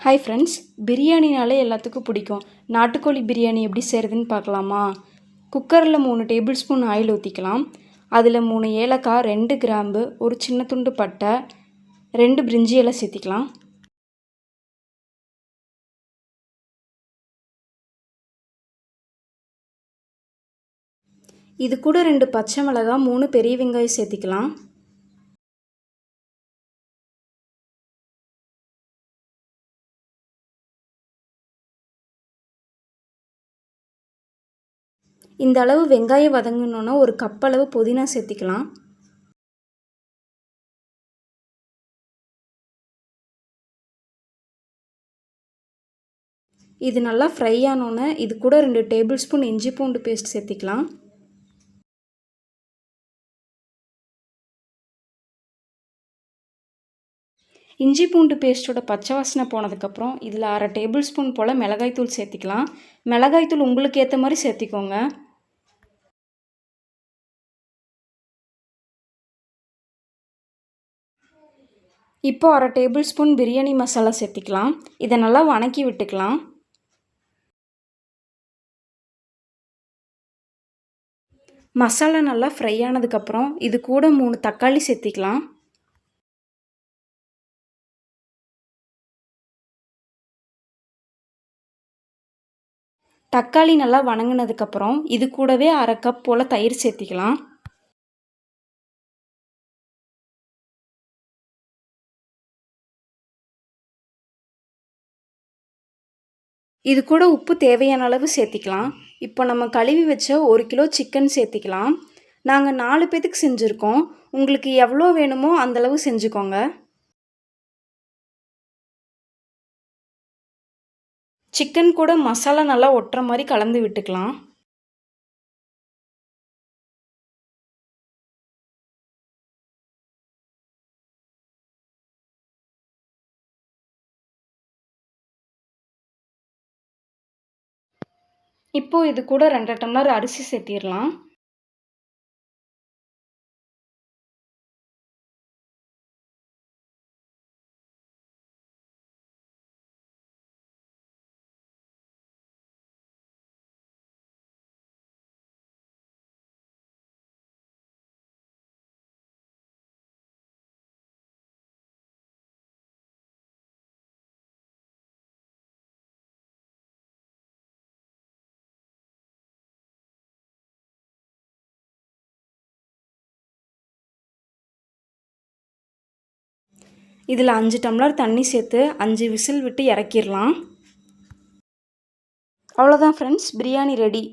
Hi friends, பிரியாணினாலே எல்லாத்துக்கும் பிடிக்கும். நாட்டுக்கோழி பிரியாணி எப்படி செய்கிறதுன்னு பார்க்கலாமா? குக்கரில் 3 டேபிள் ஸ்பூன் ஆயில் ஊற்றிக்கலாம். அதில் 3 ஏலக்காய், 2 கிராம்பு, ஒரு சின்ன துண்டு பட்டை, 2 பிரிஞ்சி இலை சேர்த்திக்கலாம். இது கூட 2 பச்சை மிளகாய், 3 பெரிய வெங்காயம் சேர்த்திக்கலாம். இந்த அளவு வெங்காயம் வதங்கணுன்னா ஒரு கப் அளவு புதினா சேர்த்திக்கலாம். இது நல்லா ஃப்ரை ஆனோன்னே இது கூட 2 டேபிள் ஸ்பூன் இஞ்சி பூண்டு பேஸ்ட் சேர்த்திக்கலாம். இஞ்சி பூண்டு பேஸ்ட்டோட பச்சை வாசனை போனதுக்கப்புறம் இதில் 1/2 டேபிள் ஸ்பூன் போல் மிளகாய்த்தூள் சேர்த்திக்கலாம். மிளகாய்த்தூள் உங்களுக்கு ஏற்ற மாதிரி சேர்த்திக்கோங்க. இப்போ 1/2 டேபிள் ஸ்பூன் பிரியாணி மசாலா சேர்த்திக்கலாம். இதை நல்லா வணக்கி விட்டுக்கலாம். மசாலா நல்லா ஃப்ரை ஆனதுக்கப்புறம் இது கூட 3 தக்காளி சேர்த்திக்கலாம். தக்காளி நல்லா வணங்கினதுக்கப்புறம் இது கூடவே 1/2 கப் போல் தயிர் சேர்த்திக்கலாம். இது கூட உப்பு தேவையான அளவு சேர்த்திக்கலாம். இப்போ நம்ம கழுவி வச்ச 1 கிலோ சிக்கன் சேர்த்திக்கலாம். நாங்கள் 4 பேத்துக்கு செஞ்சுருக்கோம். உங்களுக்கு எவ்வளோ வேணுமோ அந்தளவு செஞ்சுக்கோங்க. சிக்கன் கூட மசாலா நல்லா ஒட்டுற மாதிரி கலந்து விட்டுக்கலாம். இப்போ இது கூட 2 டம்ளர் அரிசி சேர்த்திடலாம். இதில் 5 டம்ளர் தண்ணி சேர்த்து 5 விசில் விட்டு இறக்கிடலாம். அவ்வளோதான் ஃப்ரெண்ட்ஸ், பிரியாணி ரெடி.